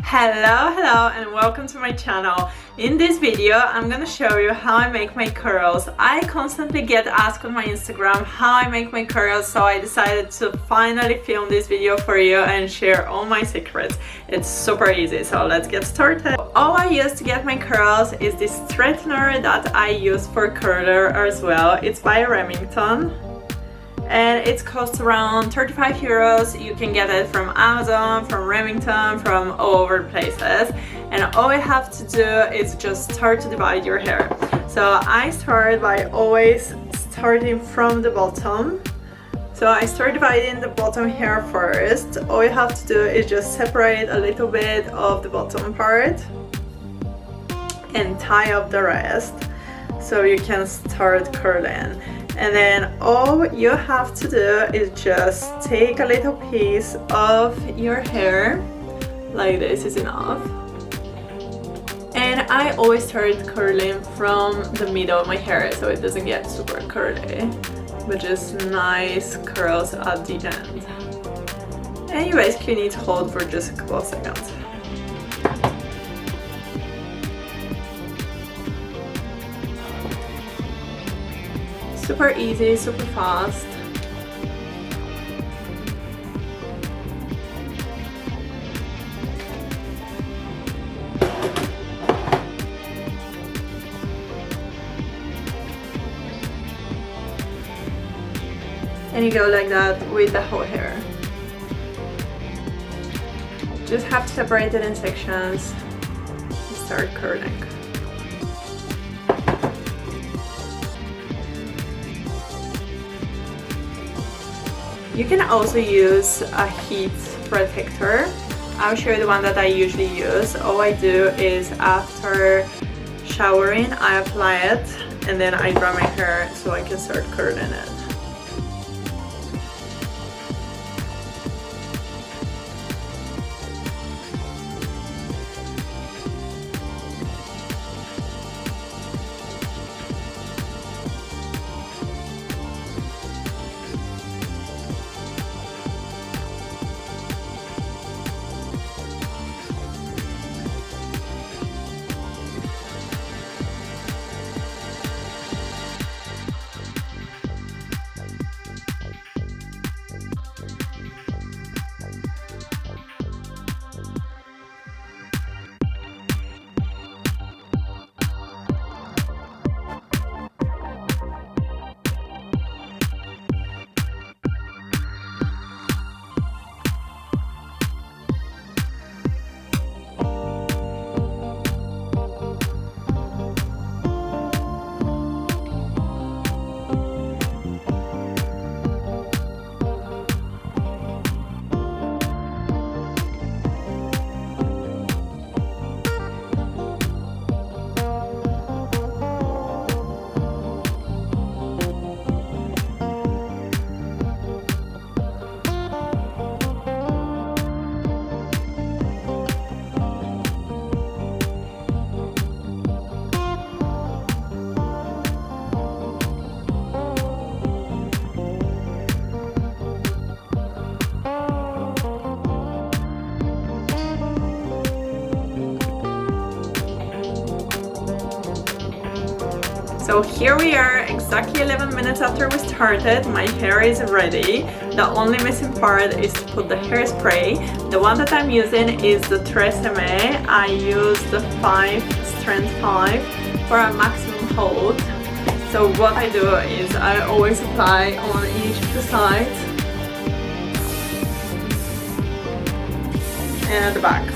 Hello and welcome to my channel. In this video I'm gonna show you how I make my curls. I constantly get asked on my Instagram how I make my curls, so I decided to finally film this video for you and share all my secrets. It's super easy, so let's get started. All I use to get my curls is this straightener that I use for curler as well. It's by Remington. And it costs around 35 euros. You can get it from Amazon, from Remington, from all over places. And all you have to do is just start to divide your hair. So I start by always starting from the bottom. So I start dividing the bottom hair first. All you have to do is just separate a little bit of the bottom part and tie up the rest so you can start curling. And then all you have to do is just take a little piece of your hair, like this is enough. And I always start curling from the middle of my hair so it doesn't get super curly, but just nice curls at the end. And you basically need to hold for just a couple of seconds. Super easy, super fast. And you go like that with the whole hair. Just have to separate it in sections and start curling. You can also use a heat protector. I'll show you the one that I usually use. All I do is after showering, I apply it and then I dry my hair so I can start curling it. So here we are, exactly 11 minutes after we started. My hair is ready. The only missing part is to put the hairspray. The one that I'm using is the Kerastase. I use the 5 strength 5 for a maximum hold. So what I do is I always apply on each of the sides and at the back.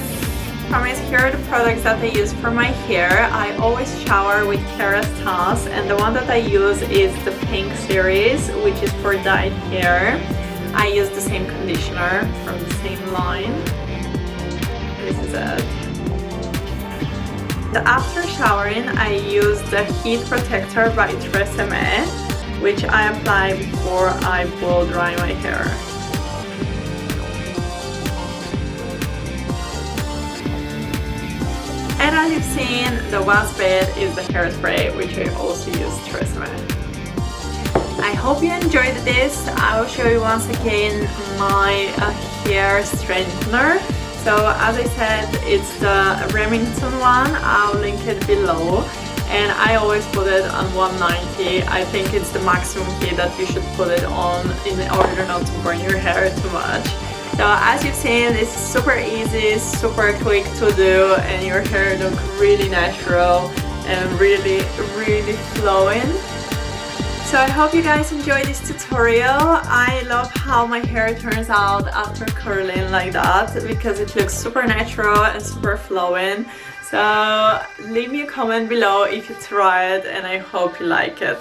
Promise, here are the products that I use for my hair. I always shower with Kerastase, and the one that I use is the pink series, which is for dyed hair. I use the same conditioner from the same line. This is it. After showering, I use the heat protector by Kerastase, which I apply before I blow dry my hair. And as you've seen, the last bit is the hairspray, which I also use Kerastase. I hope you enjoyed this. I will show you once again my hair straightener. So as I said, it's the Remington one. I'll link it below. And I always put it on 190. I think it's the maximum heat that you should put it on in order not to burn your hair too much. So as you've seen, it's super easy, super quick to do, and your hair looks really natural and really flowing. So I hope you guys enjoyed this tutorial. I love how my hair turns out after curling like that because it looks super natural and super flowing. So leave me a comment below if you try it, and I hope you like it.